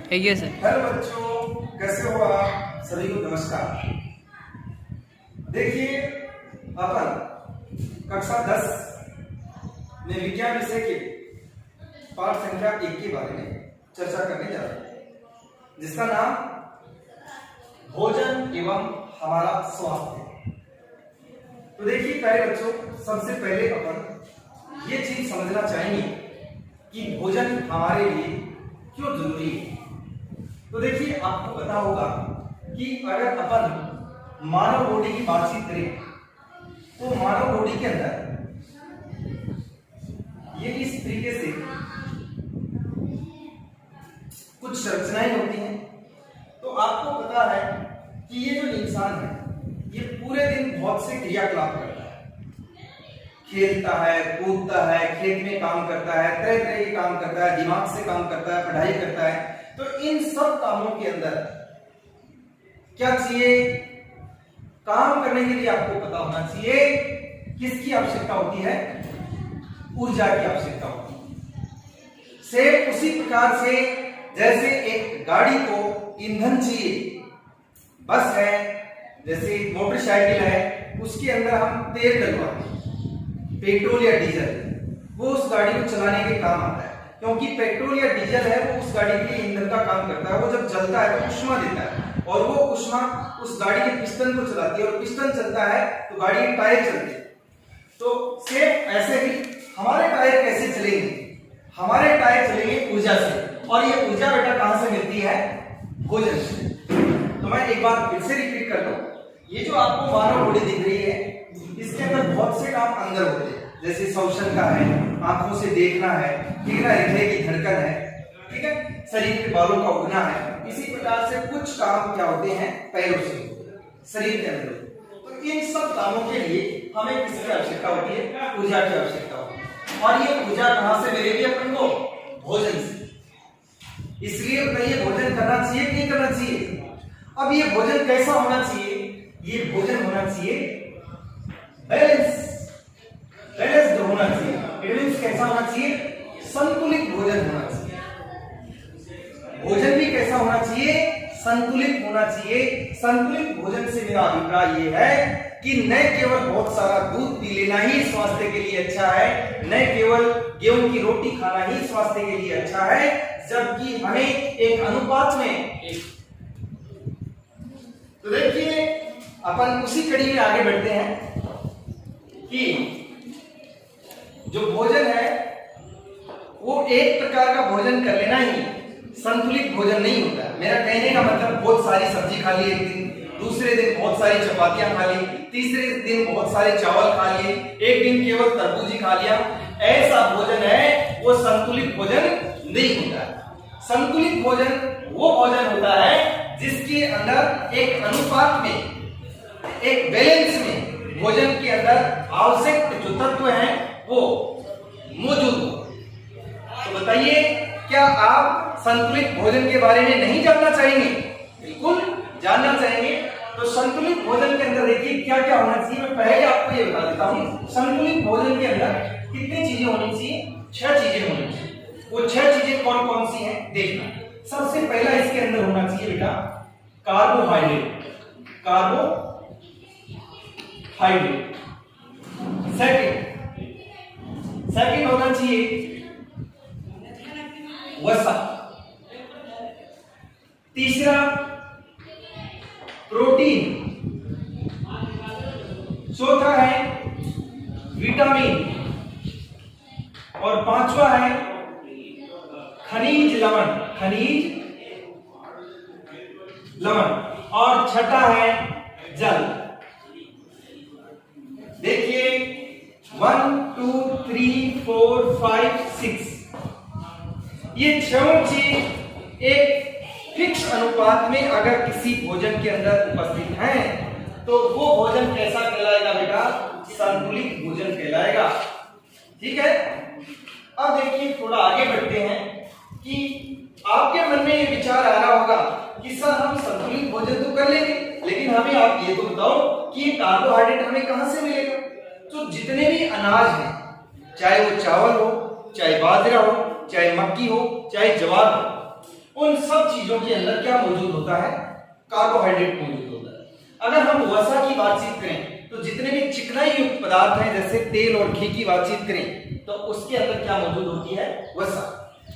है sir. Hello बच्चों, कैसे हो आप? सभी को नमस्कार। देखिए, अपन कक्षा 10 में विज्ञान विषय के पाठ संख्या 1 के बारे में चर्चा करने जा रहे हैं, जिसका नाम भोजन एवं हमारा स्वास्थ्य। तो देखिए प्यारे बच्चों, सबसे पहले अपन ये चीज समझना चाहेंगे कि भोजन हमारे लिए क्यों जरूरी है। तो देखिए, आपको पता होगा कि अगर अपन मानव बॉडी की बातचीत करें तो मानव बॉडी के अंदर ये इस तरीके से कुछ संरचनाएं होती हैं। तो आपको पता है कि ये जो इंसान है ये पूरे दिन बहुत से क्रियाकलाप करता है, खेलता है, कूदता है, खेत में काम करता है, तरह तरह के काम करता है, दिमाग से काम करता है, पढ़ाई करता है। तो इन सब कामों के अंदर क्या चाहिए? काम करने के लिए आपको पता होना चाहिए किसकी आवश्यकता होती है? ऊर्जा की आवश्यकता होती है। सेम उसी प्रकार से जैसे एक गाड़ी को ईंधन चाहिए, बस है, जैसे मोटरसाइकिल है, उसके अंदर हम तेल डलवाते हैं, पेट्रोल या डीजल, वो उस गाड़ी को चलाने के काम आता है। क्योंकि पेट्रोल या डीजल है वो उस गाड़ी के लिए ईंधन का काम करता है। वो जब जलता है तो ऊष्मा देता है और वो ऊष्मा उस गाड़ी के पिस्टन को चलाती है और पिस्टन चलता है तो गाड़ी के टायर चलते हैं। तो सेम ऐसे ही हमारे टायर कैसे चलेंगे? हमारे टायर चलेंगे ऊर्जा से, और ये ऊर्जा बेटा कहां से मिलती है? भोजन से। तो मैं एक बार फिर से रिपीट कर दूं, ये जो आपको मानव बॉडी दिख रही है इसके अंदर बहुत से काम अंदर होते हैं, जैसे श्वसन का है, आंखों से देखना है, ठीक है, हृदय की धड़कन है, ठीक है, शरीर के बालों का उगना है। इसी प्रकार से कुछ काम क्या होते हैं? पैरों से, शरीर के अंदर। तो इन सब कामों के लिए हमें किसकी आवश्यकता होती है? ऊर्जा की आवश्यकता होती है। और ये ऊर्जा कहां से मिलेगी अपन को? भोजन से। इसलिए बताइए, भोजन करना चाहिए कि नहीं करना चाहिए? अब ये भोजन कैसा होना चाहिए? ये भोजन होना चाहिए बैलेंस होना चाहिए। इट मींस कैसा होना चाहिए? संतुलित भोजन होना चाहिए। भोजन भी कैसा होना चाहिए? संतुलित होना चाहिए। संतुलित भोजन से मेरा अभिप्राय ये है कि न केवल बहुत सारा दूध पी लेना ही स्वास्थ्य के लिए अच्छा है, न केवल गेहूं की रोटी खाना ही स्वास्थ्य के लिए अच्छा है, जबकि हमें एक अनुपात में तो देखिए, अपन उसी कड़ी में आगे बढ़ते हैं कि जो भोजन है वो एक प्रकार का भोजन कर लेना ही संतुलित भोजन नहीं होता है। मेरा कहने का मतलब बहुत सारी सब्जी खा ली एक दिन, दूसरे दिन बहुत सारी चपातियां खा ली, तीसरे दिन बहुत सारे चावल खा लिए, एक दिन केवल तरबूजी खा लिया, ऐसा भोजन है वो संतुलित भोजन नहीं होता है। संतुलित भोजन वो भोजन होता है जिसके अंदर एक अनुपात में, एक बैलेंस में भोजन के अंदर आवश्यक जो तत्व हैं वो मौजूद हो। तो बताइए, क्या आप संतुलित भोजन के बारे में नहीं जानना चाहेंगे? बिल्कुल जानना चाहेंगे। तो संतुलित भोजन के अंदर देखिए क्या क्या होना चाहिए। मैं पहले आपको ये बता देता हूं, संतुलित भोजन के अंदर कितनी चीजें होनी चाहिए? 6 चीजें होनी चाहिए। वो 6 चीजें कौन कौन सी हैं देखना। सबसे पहला इसके अंदर होना चाहिए बेटा कार्बोहाइड्रेट। सेकंड होना चाहिए वसा। तीसरा प्रोटीन। चौथा है विटामिन। और पांचवा है खनिज लवण। और छठा है जल। देखिए 1 2 3 4 5 6 ये 6 चीज एक फिक्स अनुपात में अगर किसी भोजन के अंदर उपस्थित हैं तो वो भोजन कैसा कहलाएगा बेटा? संतुलित भोजन कहलाएगा। ठीक है। अब देखिए, थोड़ा आगे बढ़ते हैं कि आपके मन में ये विचार आ रहा होगा कि सर हम संतुलित भोजन तो कर लेंगे, लेकिन हमें आप ये तो बताओ कि ये कार्बोहाइड्रेट हमें कहां से मिलेगा? तो जितने भी अनाज हैं, चाहे वो चावल हो, चाहे बाजरा हो, चाहे मक्की हो, चाहे ज्वार हो, उन सब चीजों के अंदर क्या मौजूद होता है? कार्बोहाइड्रेट मौजूद होता है। अगर हम वसा की बातचीत करें तो जितने भी चिकनाई युक्त पदार्थ हैं, जैसे तेल और घी की बातचीत करें तो उसके अंदर क्या मौजूद होती है? वसा।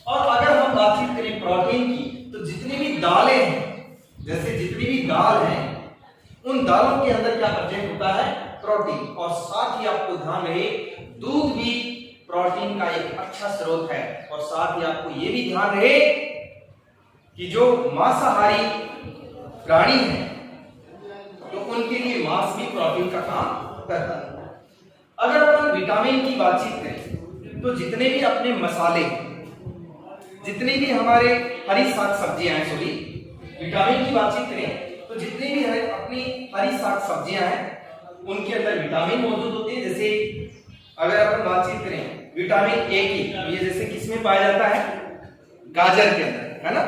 और अगर हम बातचीत करें प्रोटीन की तो जितनी भी दालें हैं, जैसे जितनी भी दाल हैं, उन दालों के अंदर क्या प्रेजेंट होता है? प्रोटीन। और साथ ही आपको ध्यान रहे, दूध भी प्रोटीन का एक अच्छा स्रोत है। और साथ ही आपको यह भी ध्यान रहे कि जो मांसाहारी प्राणी हैं तो उनके लिए मांस भी प्रोटीन का काम करता है। अगर अपन विटामिन की बातचीत करें तो जितने भी अपने मसाले, जितनी भी हमारे हरी साग सब्जियां हैं, सॉरी विटामिन की बातचीत करें तो जितनी भी अपनी हरी साग सब्जियां हैं उनके अंदर विटामिन मौजूद होते हैं। जैसे अगर अपन बातचीत करें विटामिन ए की, ये जैसे किसमें पाया जाता है? गाजर के अंदर, है ना।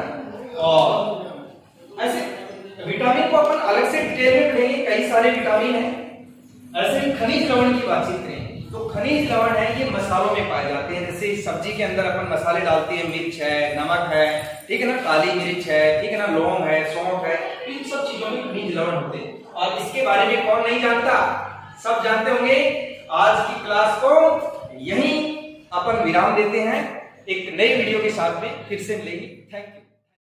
और ऐसे विटामिन को अपन अलग से डिटेल में पढ़ेंगे, कई सारे विटामिन हैं। ऐसे ही खनिज लवण की बातचीत करें तो खनिज लवण है ये मसालों में पाए जाते हैं। जैसे सब्जी के अंदर अपन मसाले डालते हैं, मिर्च है, नमक है, ठीक है ना, काली मिर्च है, ठीक है ना, लौंग है, सौंफ है, इन सब चीजों में खनिज लवण होते हैं। और इसके बारे में कौन नहीं जानता? सब जानते होंगे। आज की क्लास को यहीं अपन विराम देते हैं, एक नई वीडियो के साथ में फिर से मिलेंगे। Thank you.